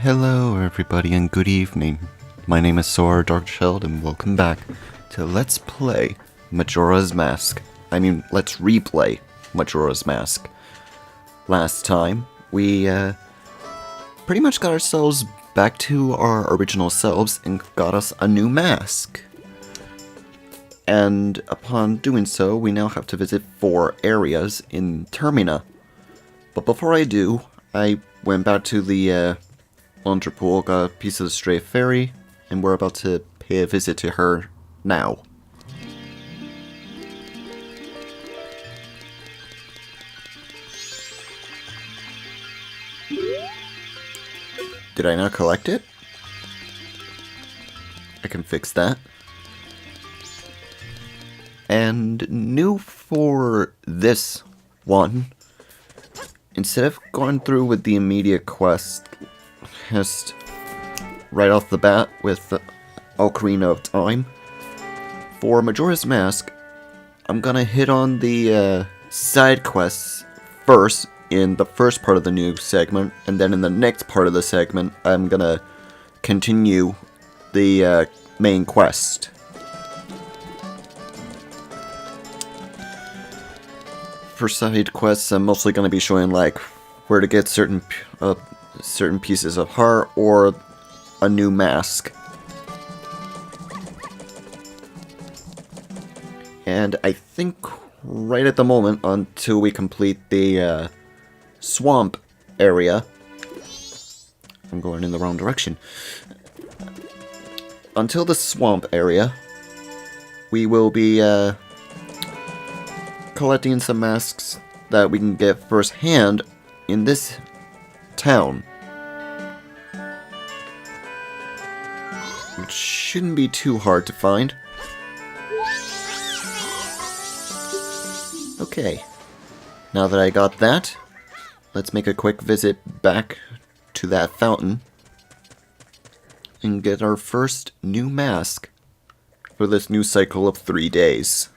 Hello everybody and good evening. My name is Sora Darkchild and welcome back to Let's Play Majora's Mask. Let's replay Majora's Mask. Last time, we pretty much got ourselves back to our original selves and got us a new mask. And upon doing so, we now have to visit 4 areas in Termina. But before I do, I went back to the laundry pool, got a piece of the stray fairy, and we're about to pay a visit to her now. Did I not collect it? I can fix that. And new for this one, instead of going through with the immediate quest, just right off the bat with the Ocarina of Time, for Majora's Mask, I'm gonna hit on the side quests first in the first part of the new segment, and then in the next part of the segment, I'm gonna continue the main quest. For side quests, I'm mostly going to be showing like where to get certain pieces of heart or a new mask. And I think right at the moment, until we complete the swamp area, I'm going in the wrong direction. Until the swamp area, we will be collecting some masks that we can get firsthand in this town. Which shouldn't be too hard to find. Okay, now that I got that, let's make a quick visit back to that fountain and get our first new mask for this new cycle of 3 days.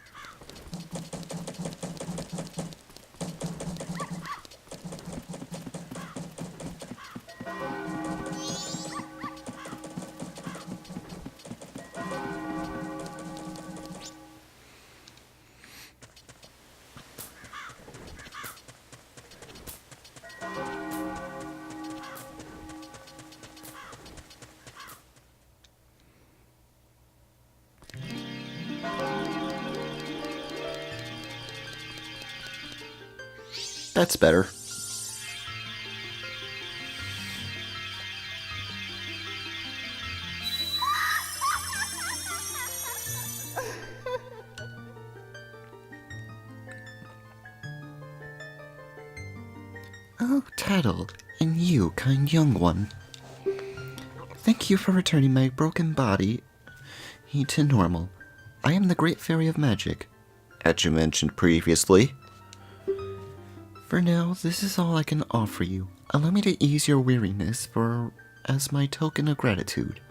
That's better. Oh, Tattle, and you, kind young one. Thank you for returning my broken body to normal. I am the Great Fairy of Magic, as you mentioned previously. For now, this is all I can offer you. Allow me to ease your weariness as my token of gratitude.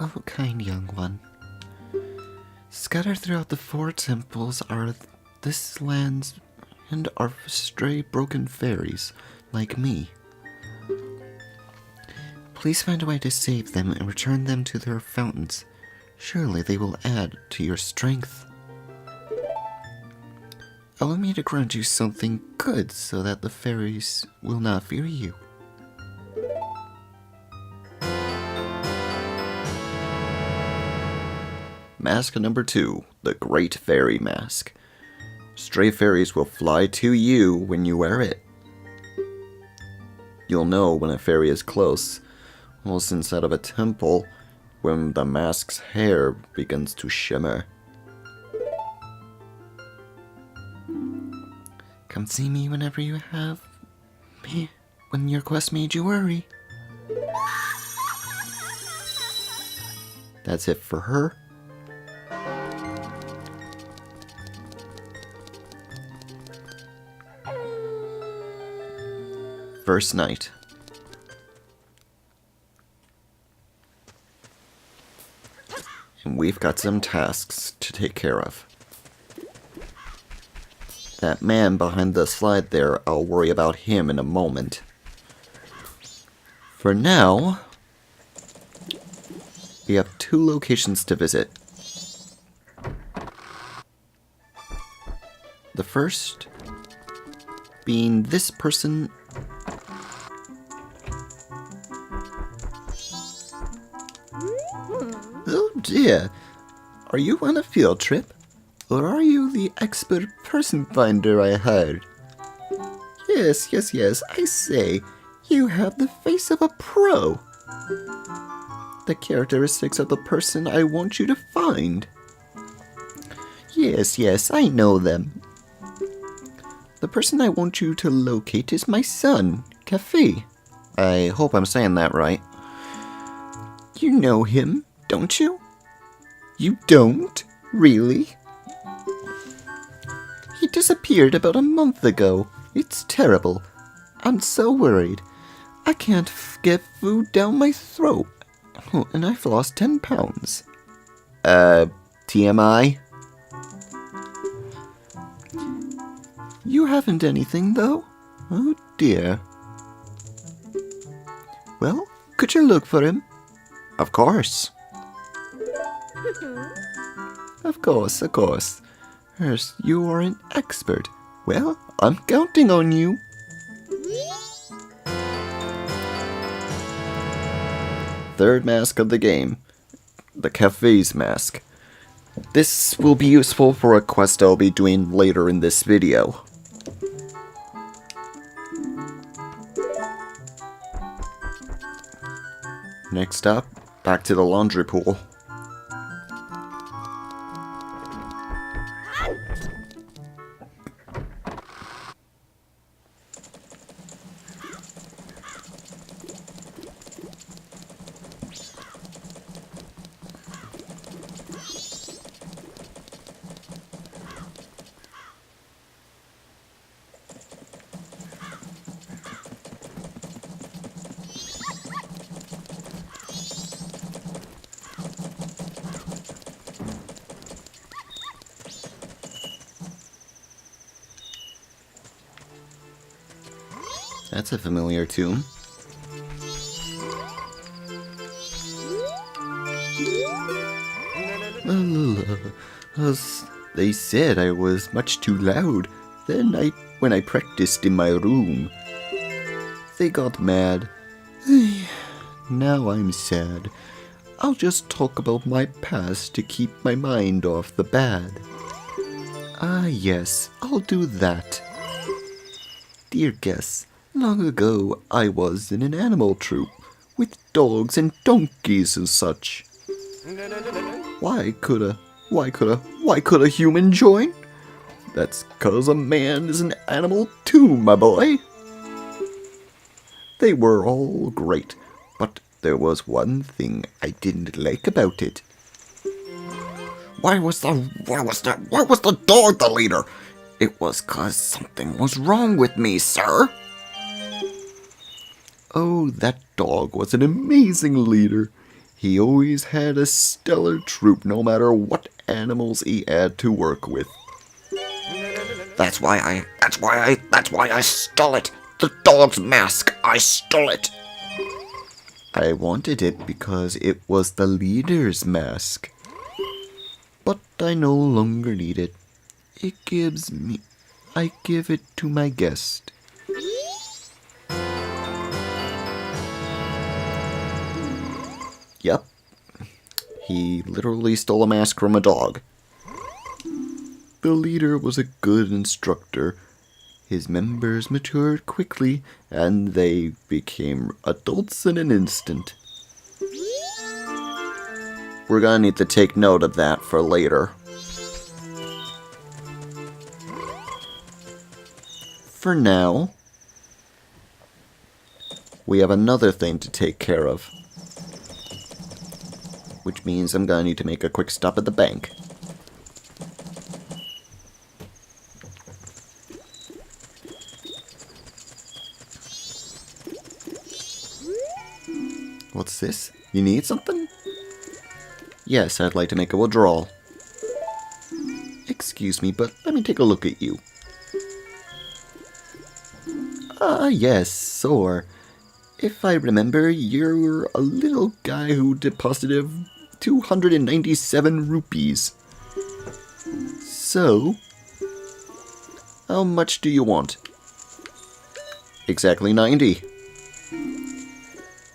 Oh, kind young one. Scattered throughout the 4 temples are this land's and are stray broken fairies like me. Please find a way to save them and return them to their fountains. Surely they will add to your strength. Allow me to grant you something good so that the fairies will not fear you. Mask number 2, the Great Fairy Mask. Stray fairies will fly to you when you wear it. You'll know when a fairy is close, almost inside of a temple, when the mask's hair begins to shimmer. Come see me whenever you have me, when your quest made you worry. That's it for her. First night. And we've got some tasks to take care of. That man behind the slide there, I'll worry about him in a moment. For now, we have 2 locations to visit. The first being this person. Oh dear, are you on a field trip? Or are you the expert person finder I heard? Yes, I say, you have the face of a pro. The characteristics of the person I want you to find. Yes, I know them. The person I want you to locate is my son, Cafe. I hope I'm saying that right. You know him, don't you? You don't? Really? He disappeared about a month ago. It's terrible. I'm so worried. I can't get food down my throat. Oh, and I've lost 10 pounds. TMI? You haven't anything, though? Oh, dear. Well, could you look for him? Of course. Of course. First, you are an expert. Well, I'm counting on you. Third mask of the game. The Cafe's mask. This will be useful for a quest I'll be doing later in this video. Next up, back to the laundry pool. That's a familiar tune. They said I was much too loud when I practiced in my room. They got mad. Now I'm sad. I'll just talk about my past to keep my mind off the bad. Ah yes, I'll do that. Dear guests, long ago I was in an animal troupe with dogs and donkeys and such. Why could a human join? That's 'cause a man is an animal too, my boy. They were all great, but there was one thing I didn't like about it. Why was the dog the leader? It was 'cause something was wrong with me, sir. Oh, that dog was an amazing leader. He always had a stellar troop no matter what animals he had to work with. That's why I stole it. The dog's mask, I stole it. I wanted it because it was the leader's mask. But I no longer need it. I give it to my guest. Yep. He literally stole a mask from a dog. The leader was a good instructor. His members matured quickly, and they became adults in an instant. We're gonna need to take note of that for later. For now, we have another thing to take care of. Which means I'm gonna need to make a quick stop at the bank. What's this? You need something? Yes, I'd like to make a withdrawal. Excuse me, but let me take a look at you. Ah, yes, Sore. If I remember, you're a little guy who deposited 297 rupees. So, how much do you want? Exactly 90.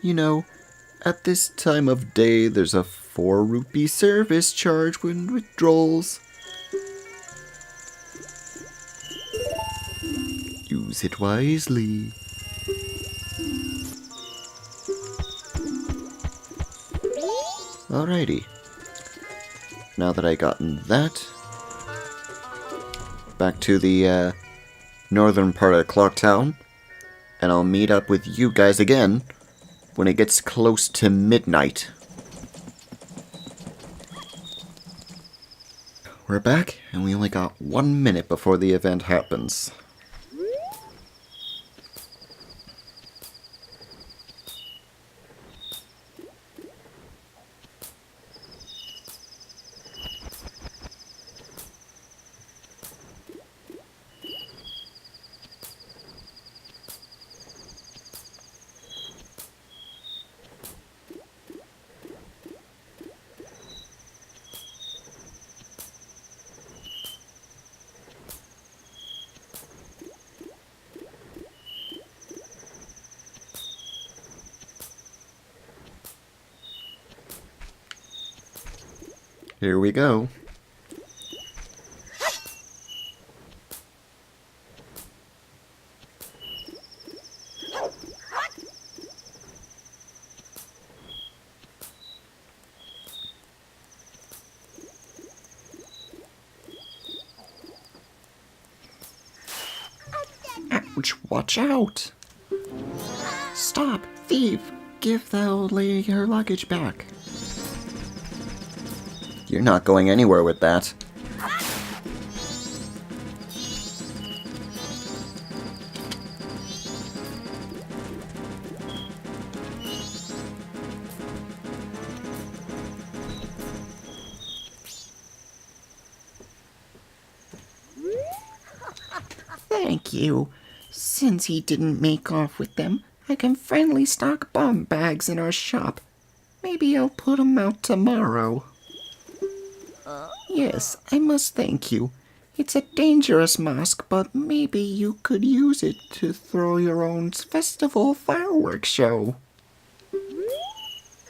You know, at this time of day, there's a 4 rupee service charge when withdrawals. Use it wisely. Alrighty. Now that I gotten that, back to the northern part of Clocktown, and I'll meet up with you guys again when it gets close to midnight. We're back, and we only got 1 minute before the event happens. Here we go. Ouch, watch out! Stop, thief! Give the old lady her luggage back. You're not going anywhere with that. Thank you. Since he didn't make off with them, I can finally stock bomb bags in our shop. Maybe I'll put 'em out tomorrow. Yes, I must thank you. It's a dangerous mask, but maybe you could use it to throw your own festival fireworks show.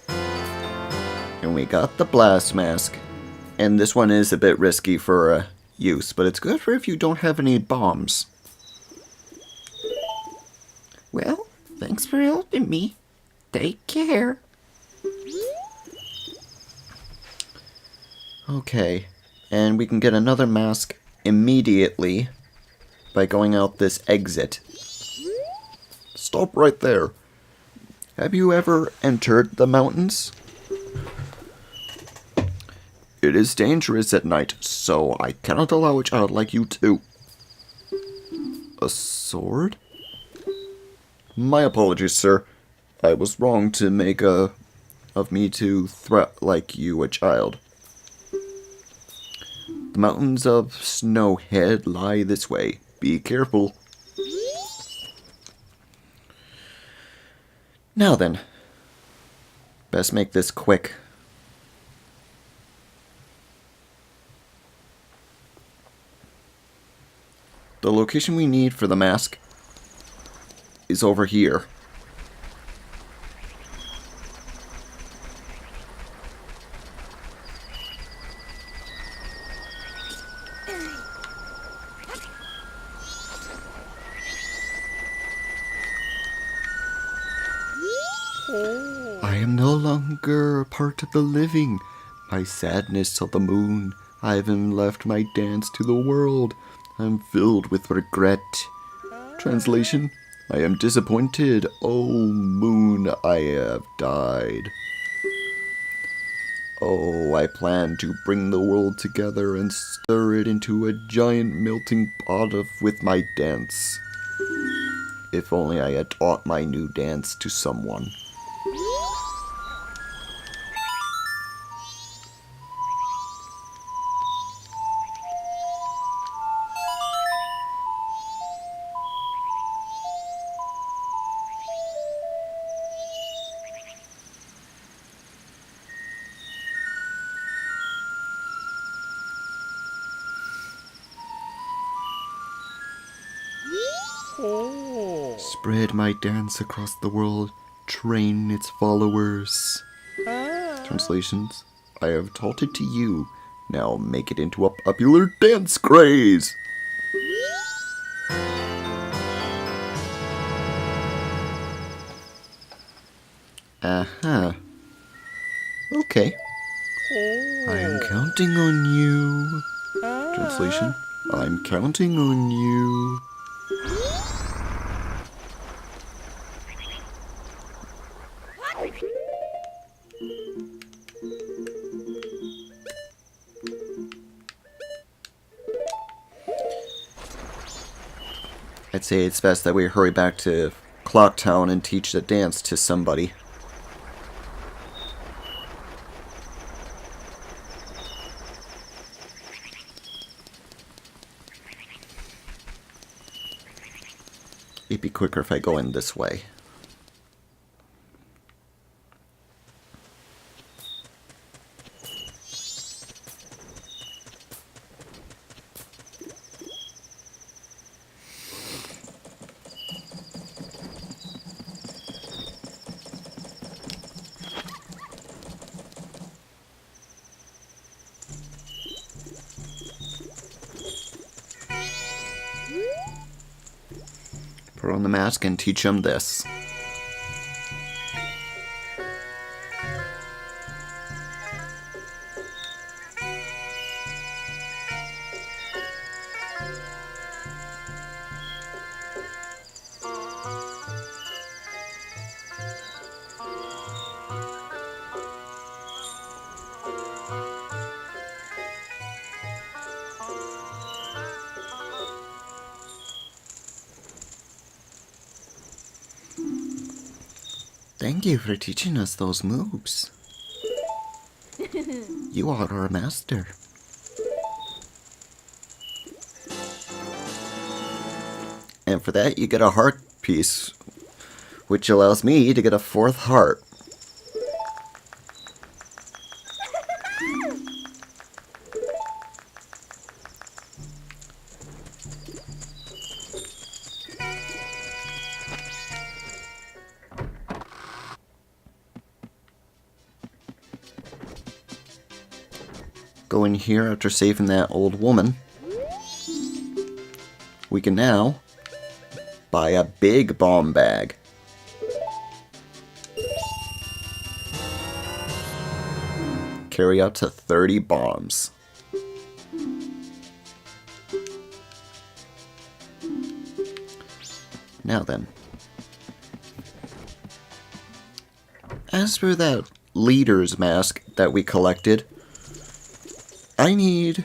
And we got the blast mask. And this one is a bit risky for use, but it's good for if you don't have any bombs. Well, thanks for helping me. Take care. Okay, and we can get another mask immediately by going out this exit. Stop right there. Have you ever entered the mountains? It is dangerous at night, so I cannot allow a child like you to. A sword? My apologies, sir. I was wrong to make of me to threat like you a child. The mountains of Snowhead lie this way. Be careful. Now then. Best make this quick. The location we need for the mask is over here. I am no longer a part of the living. My sadness to the moon. I haven't left my dance to the world. I'm filled with regret. Translation: I am disappointed. Oh, moon, I have died. Oh, I plan to bring the world together and stir it into a giant melting pot with my dance. If only I had taught my new dance to someone. Spread my dance across the world, train its followers. Translations: I have taught it to you, now make it into a popular dance craze. Uh-huh. Okay. I am counting on you. Translation: I'm counting on you. I'd say it's best that we hurry back to Clocktown and teach the dance to somebody. It'd be quicker if I go in this way. Put on the mask and teach him this. Thank you for teaching us those moves. You are our master. And for that, you get a heart piece, which allows me to get a fourth heart. Go in here after saving that old woman. We can now buy a big bomb bag. Carry up to 30 bombs. Now then. As for that leader's mask that we collected, I need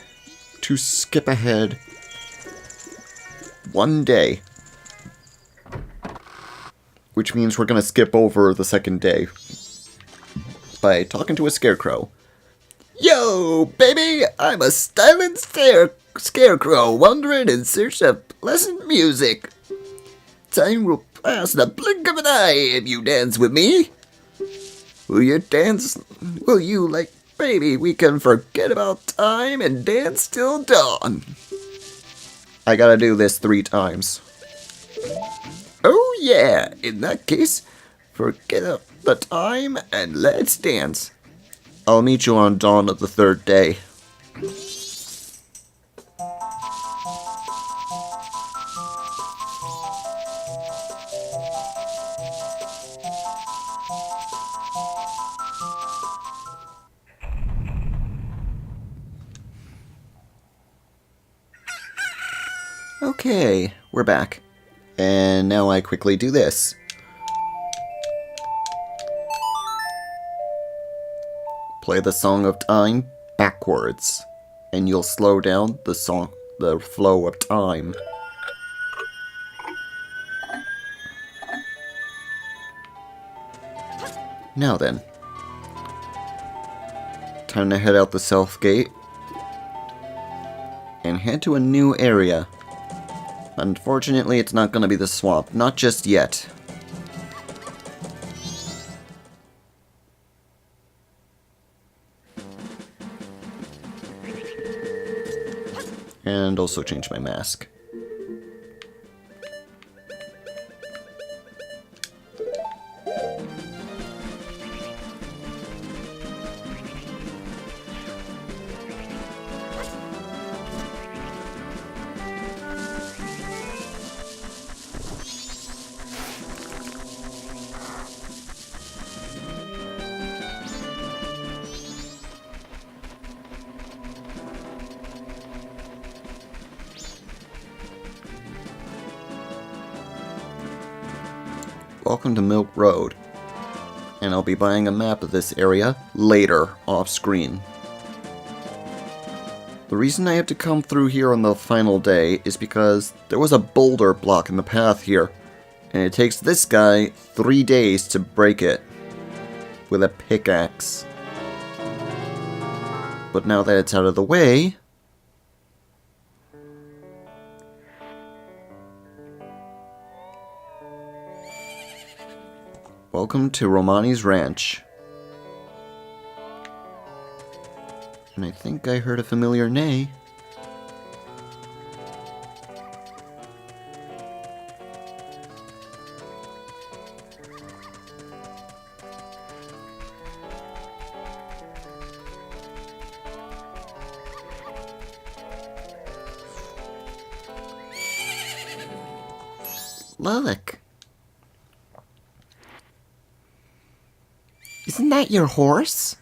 to skip ahead one day. Which means we're going to skip over the second day by talking to a scarecrow. Yo, baby, I'm a styling scarecrow wandering in search of pleasant music. Time will pass in a blink of an eye if you dance with me. Will you dance? Will you, like, baby, we can forget about time and dance till dawn. I gotta do this 3 times. Oh yeah, in that case, forget the time and let's dance. I'll meet you on dawn of the 3rd day. Okay, we're back. And now I quickly do this. Play the Song of Time backwards, and you'll slow down the flow of time. Now then. Time to head out the south gate and head to a new area. Unfortunately, it's not going to be the swamp. Not just yet. And also change my mask. welcome to Milk Road. And I'll be buying a map of this area later, off screen. The reason I have to come through here on the final day is because there was a boulder blocking the path here, and it takes this guy 3 days to break it with a pickaxe. But now that it's out of the way, welcome to Romani's Ranch. And I think I heard a familiar neigh. Look. Isn't that your horse?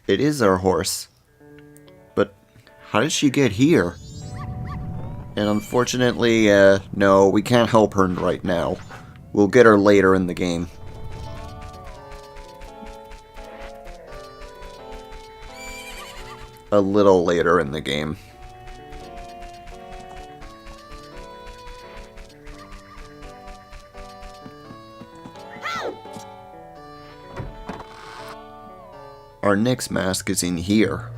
It is our horse. But how did she get here? And unfortunately, no, we can't help her right now. We'll get her later in the game. A little later in the game. Our next mask is in here.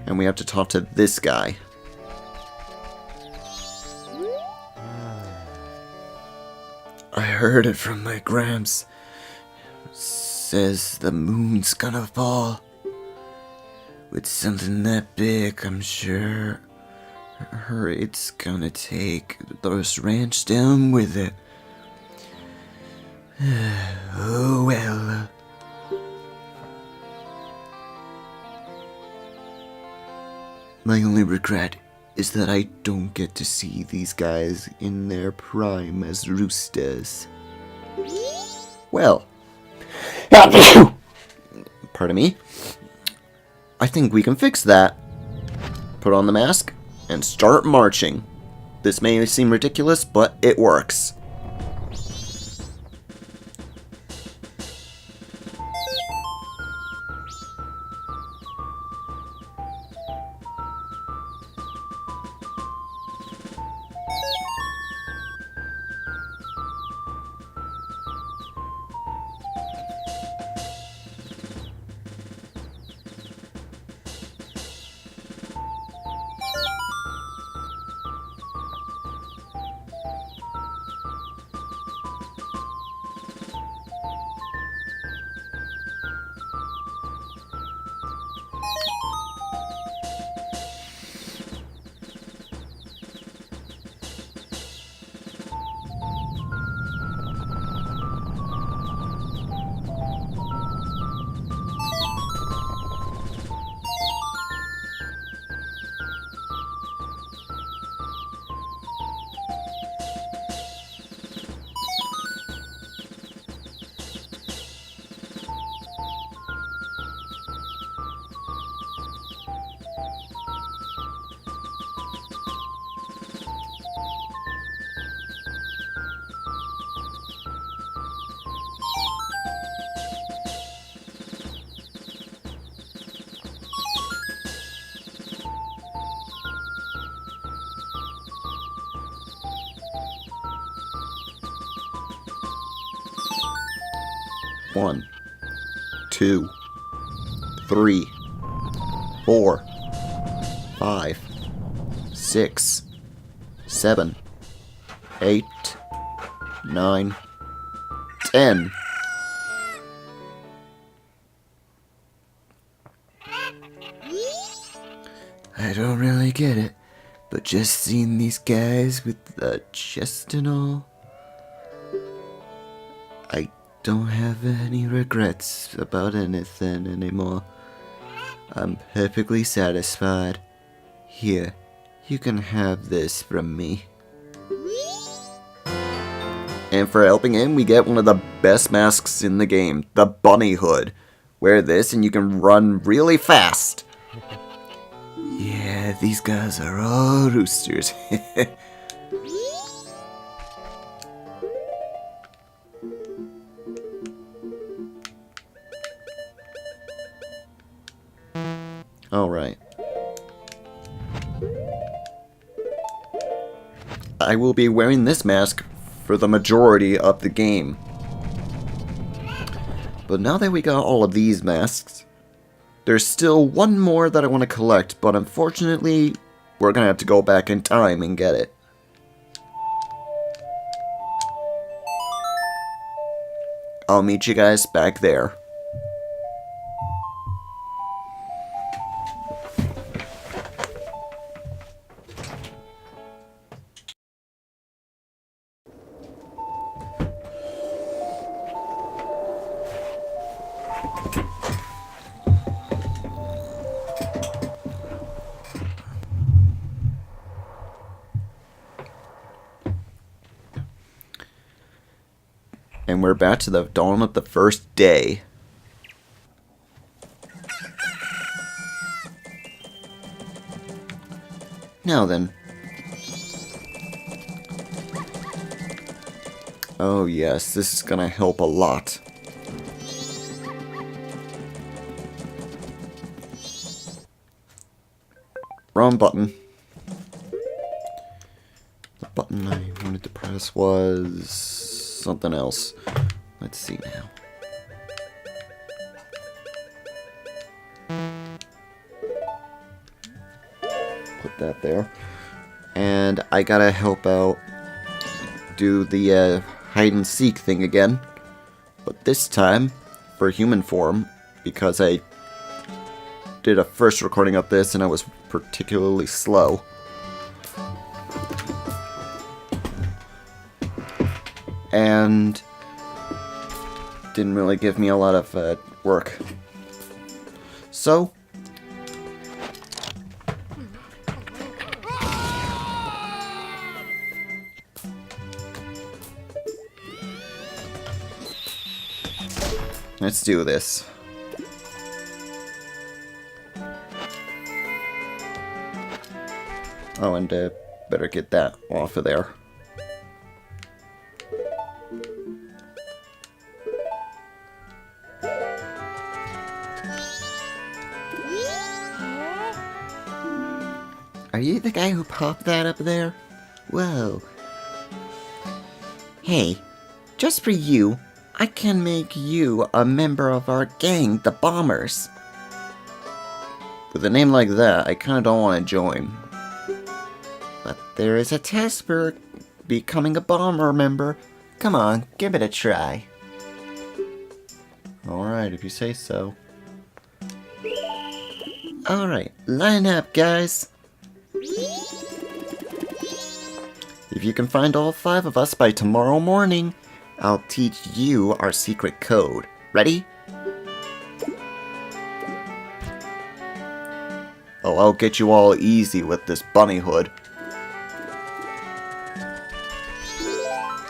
And we have to talk to this guy. I heard it from my Gramps. Says the moon's gonna fall. With something that big, I'm sure it's gonna take this ranch down with it. Oh well. My only regret is that I don't get to see these guys in their prime as roosters. Well, pardon me. I think we can fix that. Put on the mask and start marching. This may seem ridiculous, but it works. One, 2, 3, 4, 5, 6, 7, 8, 9, 10. I don't really get it, but just seeing these guys with the chest and all, I don't have any regrets about anything anymore. I'm perfectly satisfied. Here, you can have this from me. And for helping him, we get one of the best masks in the game, the bunny hood, wear this and you can run really fast. Yeah, these guys are all roosters. Alright. I will be wearing this mask for the majority of the game. But now that we got all of these masks, there's still one more that I want to collect, but unfortunately, we're going to have to go back in time and get it. I'll meet you guys back there. And we're back to the dawn of the first day. Now then. Oh yes, this is gonna help a lot. Wrong button. The button I wanted to press was something else. Let's see now. Put that there. And I gotta help out do the hide and seek thing again. But this time for human form, because I did a first recording of this and I was particularly slow. And didn't really give me a lot of work. So let's do this. Oh, and better get that off of there. Are you the guy who popped that up there? Whoa. Hey, just for you, I can make you a member of our gang, the Bombers. With a name like that, I kinda don't want to join. But there is a test for becoming a Bomber member. Come on, give it a try. Alright, if you say so. Alright, line up, guys. If you can find all 5 of us by tomorrow morning, I'll teach you our secret code. Ready? Oh, I'll get you all easy with this bunny hood.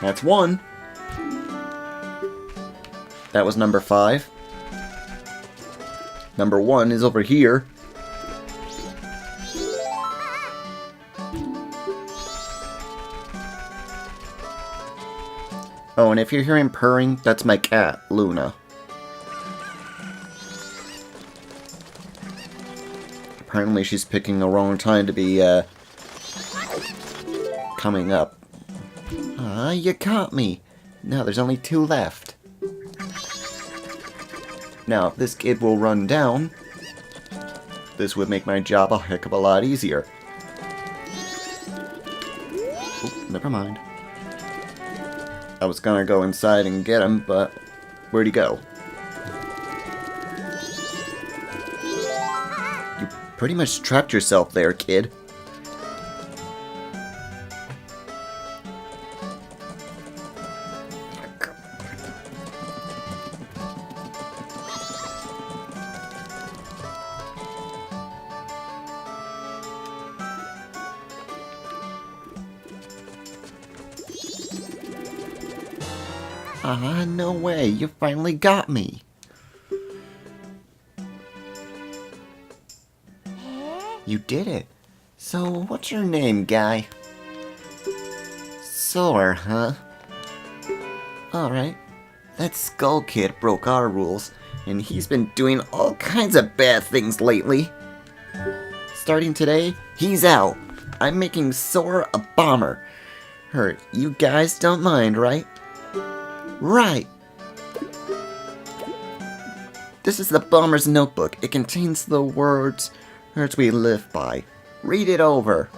That's 1. That was number 5. Number 1 is over here. Oh, and if you're hearing purring, that's my cat, Luna. Apparently she's picking the wrong time to be, coming up. Ah, you caught me! Now there's only 2 left. Now, if this kid will run down, this would make my job a heck of a lot easier. Oh, never mind. I was gonna go inside and get him, but where'd he go? You pretty much trapped yourself there, kid. Ah, no way, you finally got me. You did it. So, what's your name, guy? Soar, huh? Alright. That Skull Kid broke our rules, and he's been doing all kinds of bad things lately. Starting today, he's out. I'm making Soar a bomber. You guys don't mind, right? Right. This is the bomber's notebook. It contains the words we live by. Read it over.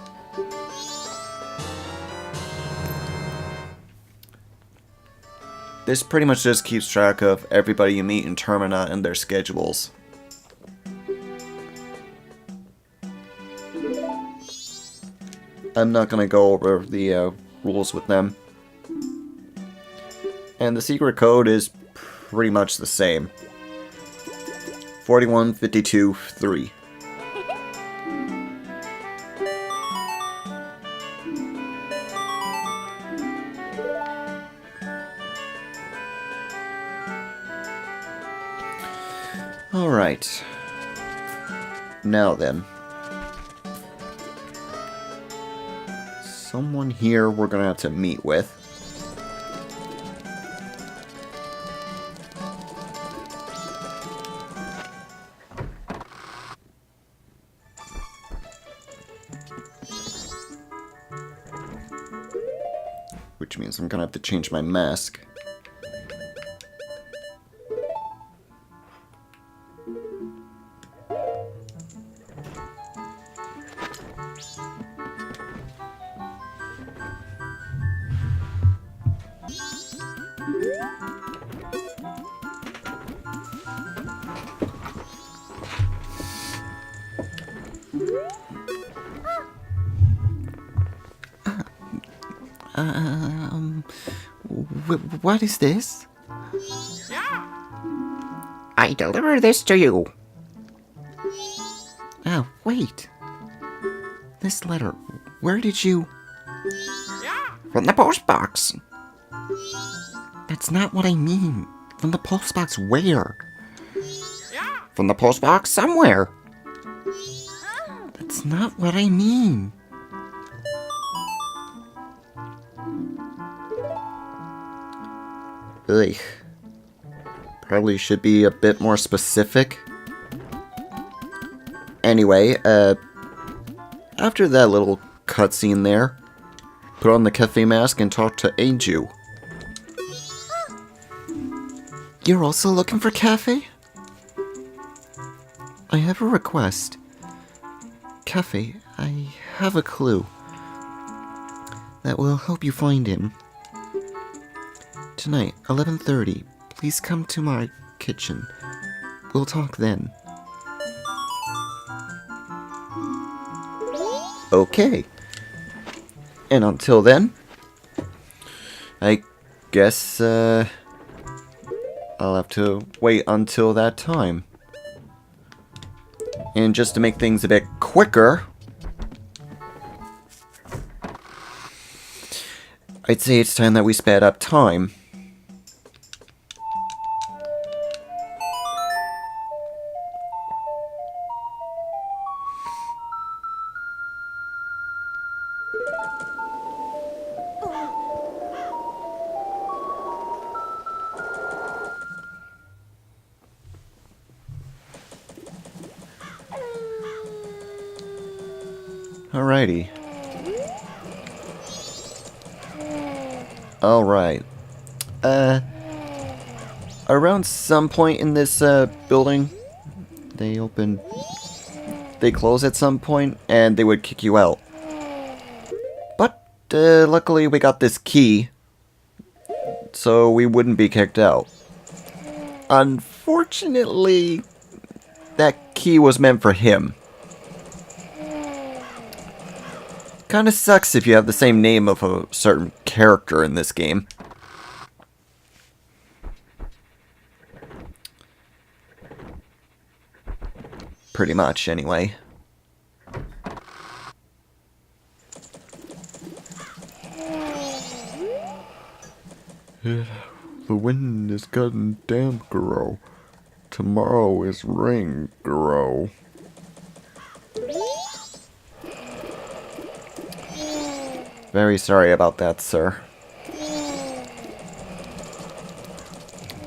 This pretty much just keeps track of everybody you meet in Termina and their schedules. I'm not going to go over the rules with them. And the secret code is pretty much the same. 4152-3. Alright. Now then. Someone here we're gonna have to meet with. Which means I'm gonna have to change my mask. What is this? I deliver this to you. Oh, wait. This letter, where did you... From the post box. That's not what I mean. From the post box where? From the post box somewhere. That's not what I mean. Ugh. Probably should be a bit more specific. Anyway, after that little cutscene there, put on the cafe mask and talk to Eiju. You're also looking for Cafe? I have a request. Cafe, I have a clue that will help you find him. Tonight, 11:30, please come to my kitchen. We'll talk then. Okay. And until then, I guess, I'll have to wait until that time. And just to make things a bit quicker, I'd say it's time that we sped up time. Alrighty. Alright. Around some point in this, building, they close at some point, and they would kick you out. But, luckily we got this key, so we wouldn't be kicked out. Unfortunately, that key was meant for him. Kinda sucks if you have the same name of a certain character in this game. Pretty much, anyway. The wind is getting damp, Guro. Tomorrow is rain, Guro. Very sorry about that, sir.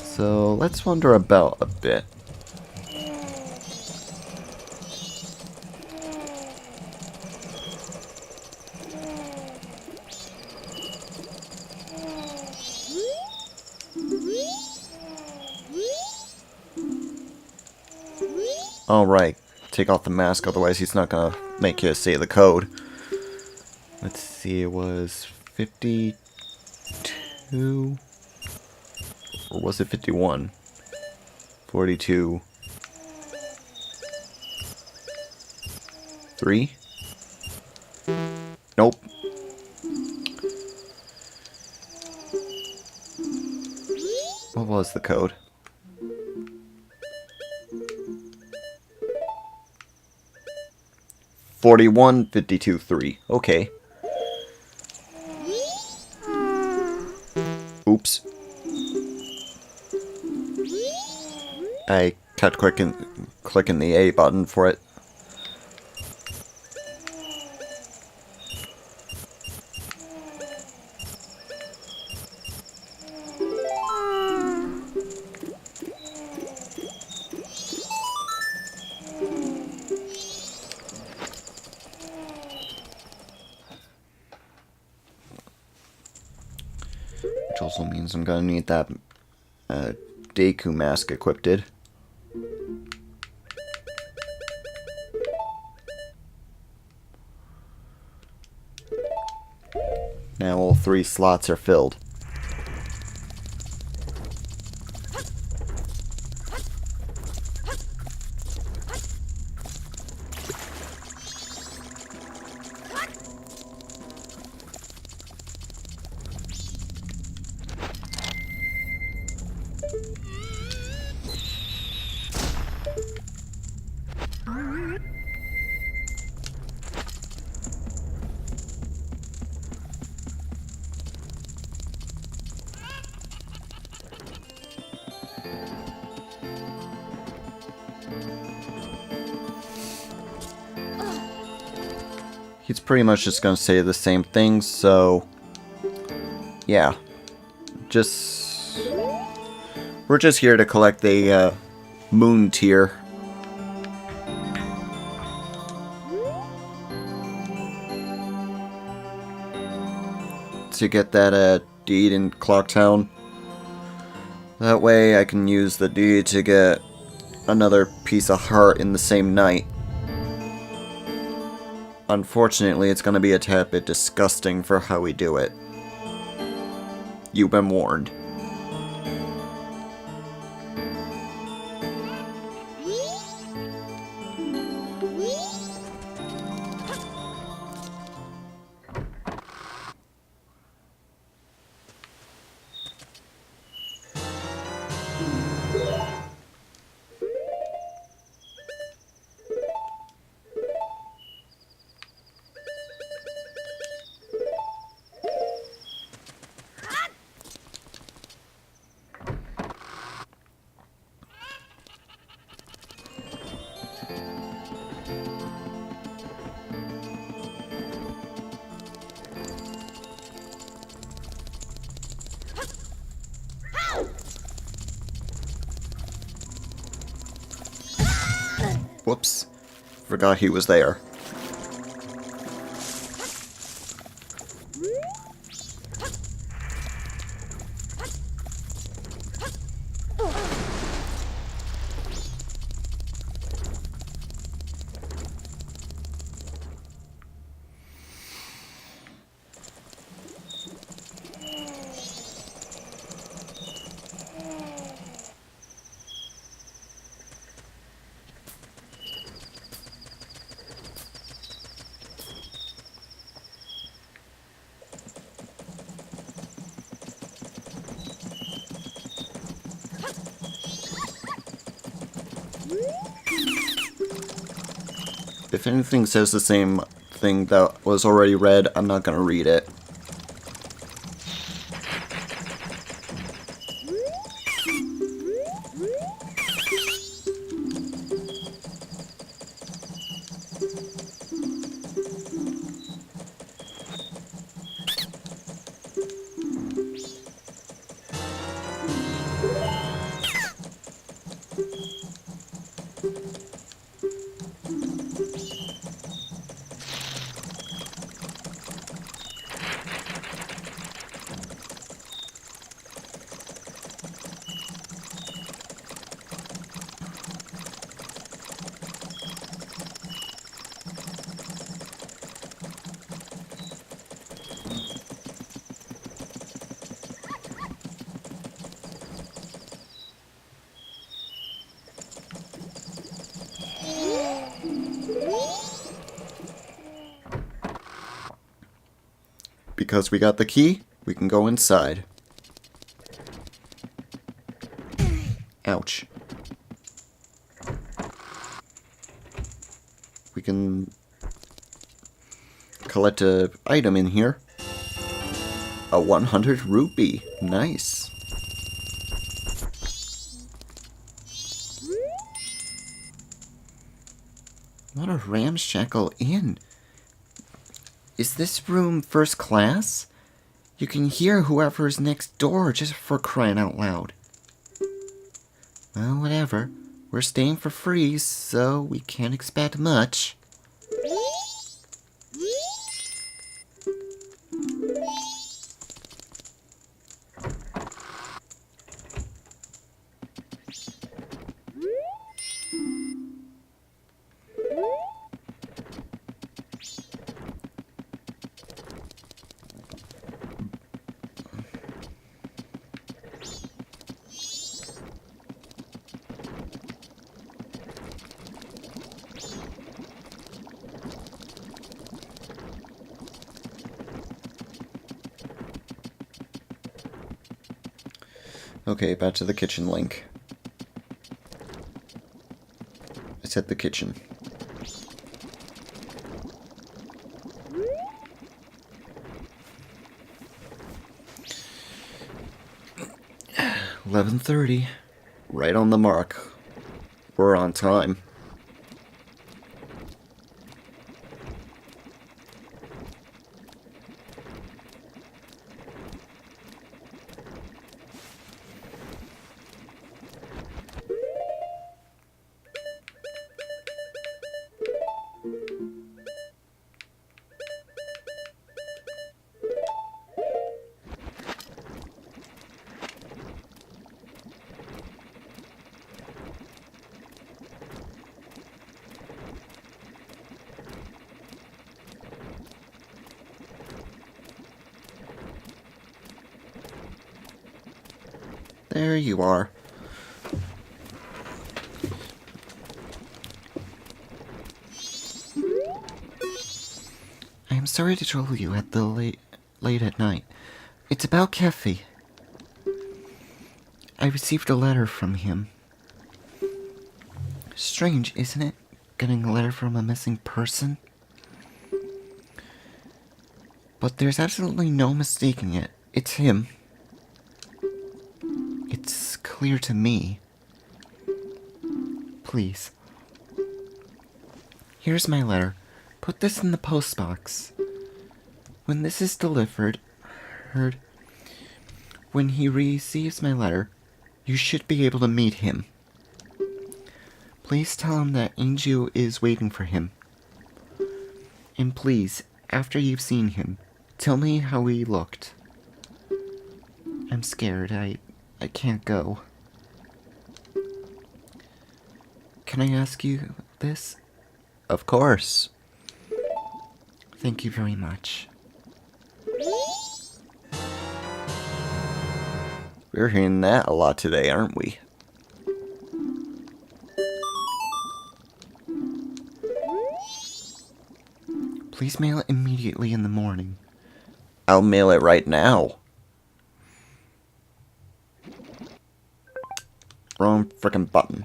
So, let's wander about a bit. Alright, take off the mask, otherwise he's not gonna make you say the code. Let's see, it was 52? Or was it 51? 42. 3? Nope. What was the code? "41 52 3." Okay. Oops. I kept clicking the A button for it. Which also means I'm gonna need that Deku mask equipped. Now all 3 slots are filled. He's pretty much just gonna say the same thing, so yeah. We're just here to collect the moon tier. To get that deed in Clocktown. That way I can use the deed to get another piece of heart in the same night. Unfortunately, it's going to be a tad bit disgusting for how we do it. You've been warned. Whoops. Forgot he was there. If anything says the same thing that was already read, I'm not gonna read it. because we got the key, we can go inside. Ouch. We can collect a item in here. A 100 rupee. Nice. What a ramshackle inn. Is this room first class? You can hear whoever's next door, just for crying out loud. Well, whatever. We're staying for free, so we can't expect much. Okay, back to the kitchen link. It's at the kitchen. $11:30. Right on the mark. We're on time. There you are. I am sorry to trouble you at the late at night. It's about Kefi. I received a letter from him. Strange, isn't it? Getting a letter from a missing person? But there's absolutely no mistaking it. It's him. It's clear to me. Please. Here's my letter. Put this in the postbox. When this is delivered, when he receives my letter, you should be able to meet him. Please tell him that Anju is waiting for him. And please, after you've seen him, tell me how he looked. I'm scared. I can't go. Can I ask you this? Of course. Thank you very much. We're hearing that a lot today, aren't we? Please mail it immediately in the morning. I'll mail it right now. Wrong frickin' button.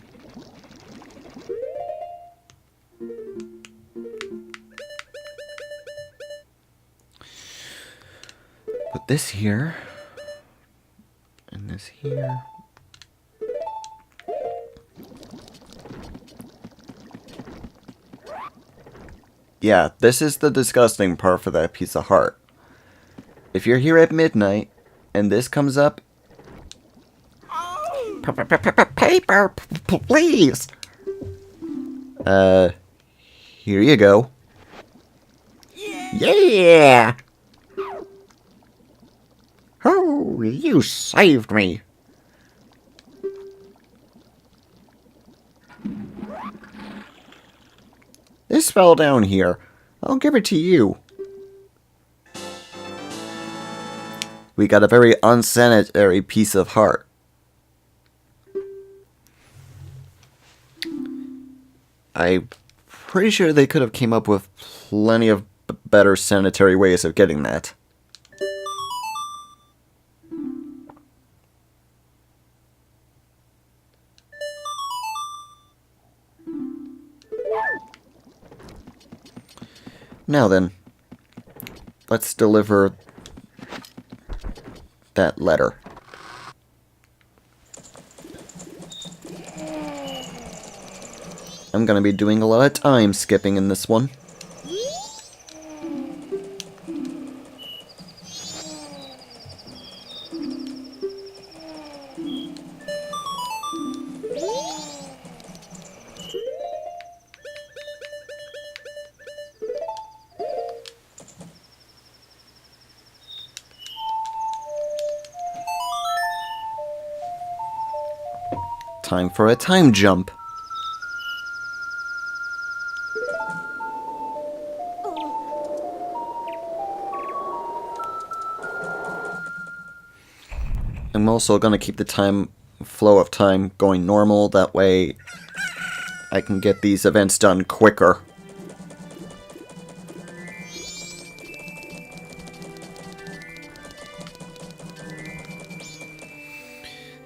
Put this here. And this here. Yeah, this is the disgusting part for that piece of heart. If you're here at midnight, and this comes up... Paper, please! Here you go. Yeah! Oh, you saved me. This fell down here. I'll give it to you. We got a very unsanitary piece of heart. I'm pretty sure they could have came up with plenty of better sanitary ways of getting that. Now then, let's deliver that letter. I'm gonna be doing a lot of time skipping in this one. Time for a time jump. I'm also going to keep the flow of time going normal, that way I can get these events done quicker.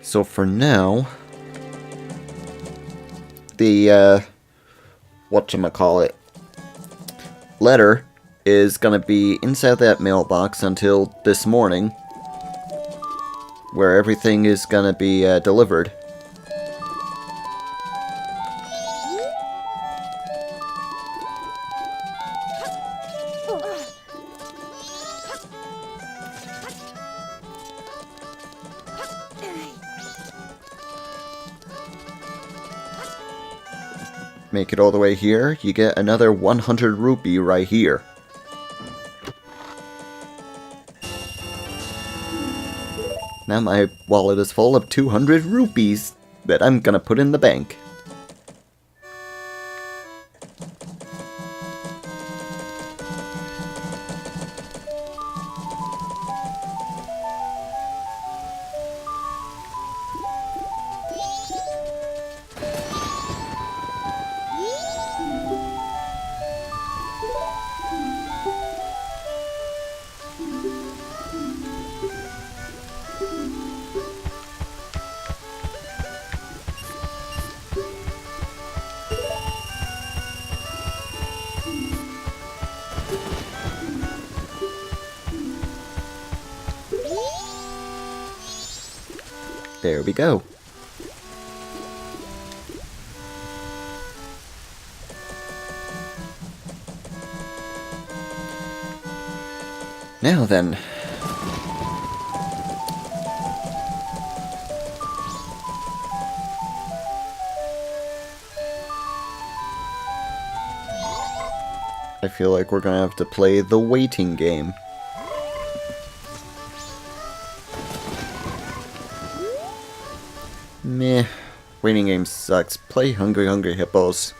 So for now, the whatchamacallit letter is gonna be inside that mailbox until this morning, where everything is gonna be delivered. Make it all the way here, you get another 100 rupee right here. Now my wallet is full of 200 rupees that I'm gonna put in the bank. There we go. Now then. I feel like we're gonna have to play the waiting game. Meh. Waiting game sucks. Play Hungry Hungry Hippos.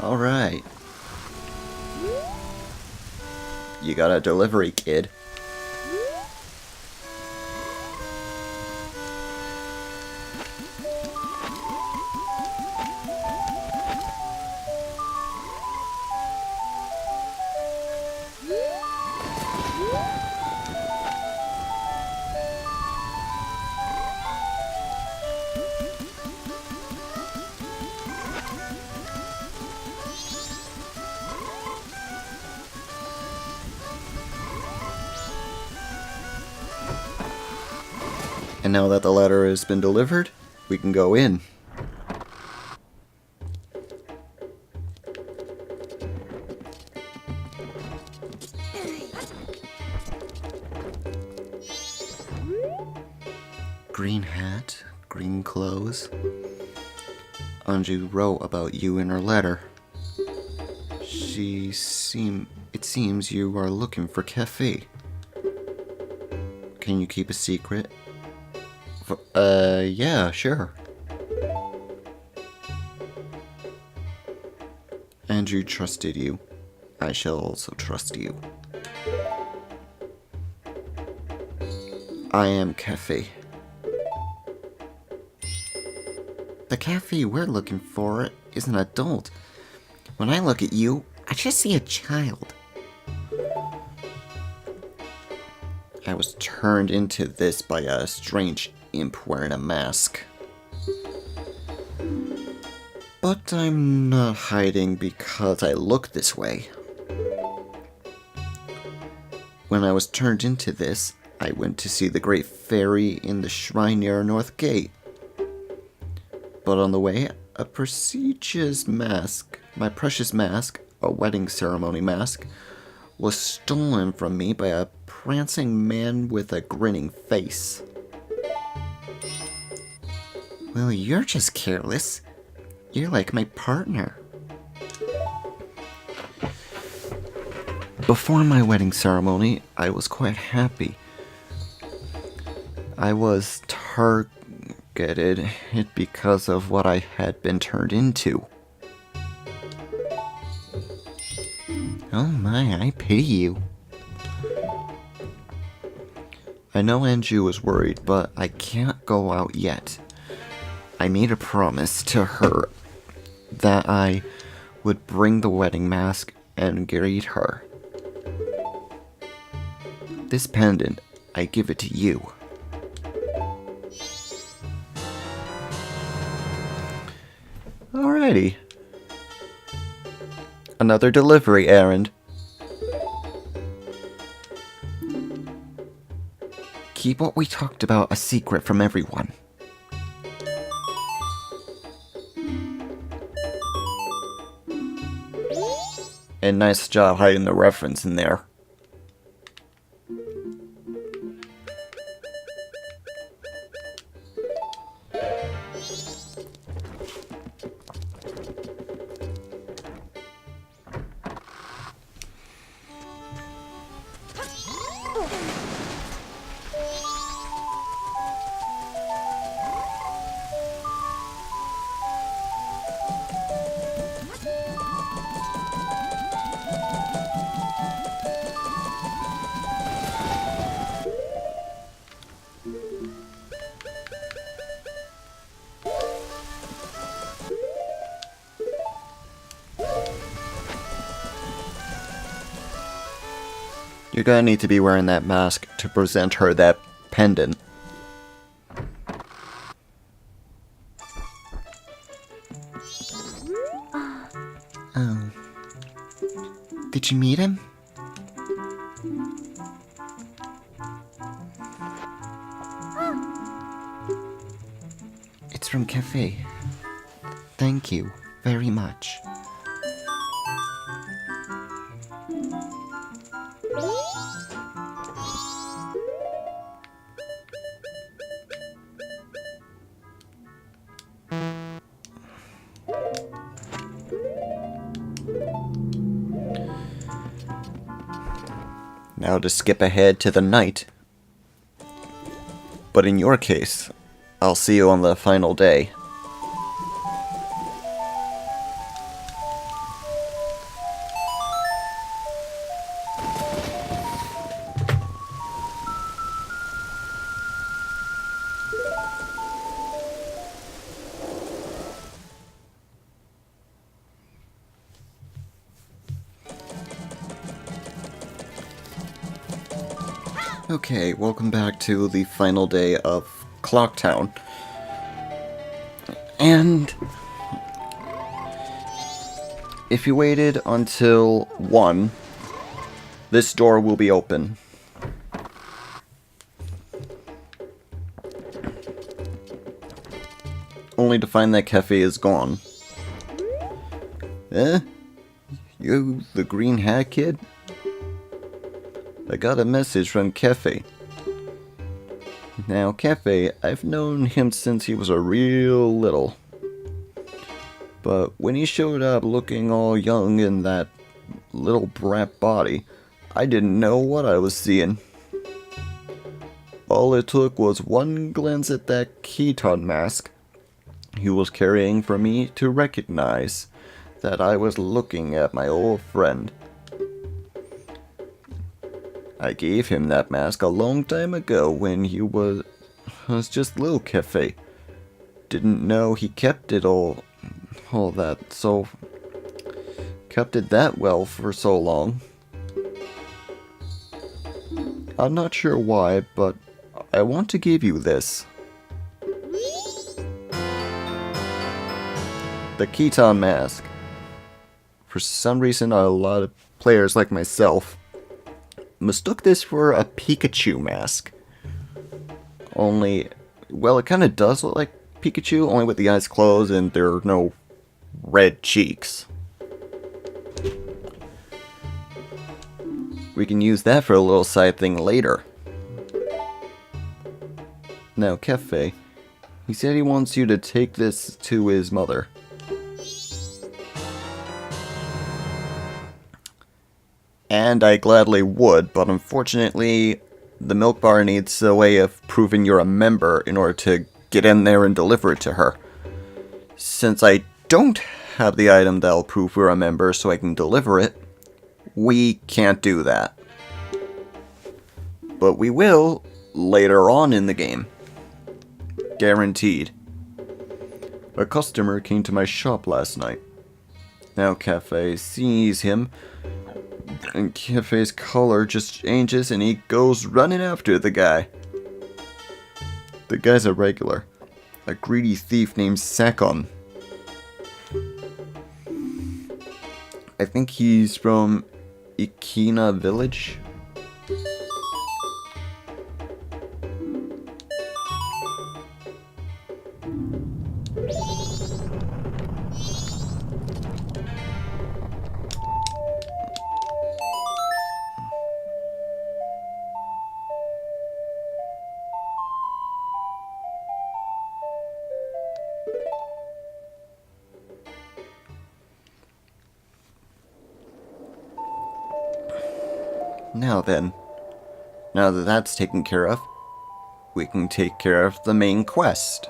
Alright. You got a delivery, kid. And now that the letter has been delivered, we can go in. Green hat, green clothes. Anju wrote about you in her letter. It seems you are looking for cafe. Can you keep a secret? Yeah, sure. Andrew trusted you. I shall also trust you. I am Cafe. The cafe we're looking for is an adult. When I look at you, I just see a child. I was turned into this by a strange imp wearing a mask. But I'm not hiding because I look this way. When I was turned into this, I went to see the great fairy in the shrine near our north gate. But on the way, a prestigious mask, my precious mask, a wedding ceremony mask, was stolen from me by a prancing man with a grinning face. Well, you're just careless. You're like my partner. Before my wedding ceremony, I was quite happy. I was targeted because of what I had been turned into. Oh my, I pity you. I know Anju was worried, but I can't go out yet. I made a promise to her that I would bring the wedding mask and greet her. This pendant, I give it to you. Alrighty. Another delivery errand. Keep what we talked about a secret from everyone. And nice job hiding the reference in there. You're gonna need to be wearing that mask to present her that pendant. Oh. Did you meet him? It's from Cafe. Thank you very much. Now to skip ahead to the night. But in your case, I'll see you on the final day. Okay, welcome back to the final day of Clocktown. And if you waited until 1, this door will be open. Only to find that Cafe is gone. Eh? You the green hat kid? I got a message from Cafe. Now, Cafe, I've known him since he was a real little. But when he showed up looking all young in that little brat body, I didn't know what I was seeing. All it took was one glance at that Keaton mask he was carrying for me to recognize that I was looking at my old friend. I gave him that mask a long time ago when he was just little Cafe. Didn't know he kept it all that well for so long. I'm not sure why, but I want to give you this. The Keaton mask. For some reason, a lot of players like myself mistook this for a Pikachu mask. Only, well, it kind of does look like Pikachu, only with the eyes closed and there are no red cheeks. We can use that for a little side thing later. Now, Kefe, he said he wants you to take this to his mother. And I gladly would, but unfortunately, the milk bar needs a way of proving you're a member in order to get in there and deliver it to her. Since I don't have the item that'll prove we're a member so I can deliver it, we can't do that. But we will later on in the game. Guaranteed. A customer came to my shop last night. Now Cafe sees him, and Cafe's color just changes and he goes running after the guy. The guy's a regular. A greedy thief named Sakon. I think he's from Ikina Village. Now then, now that that's taken care of, we can take care of the main quest.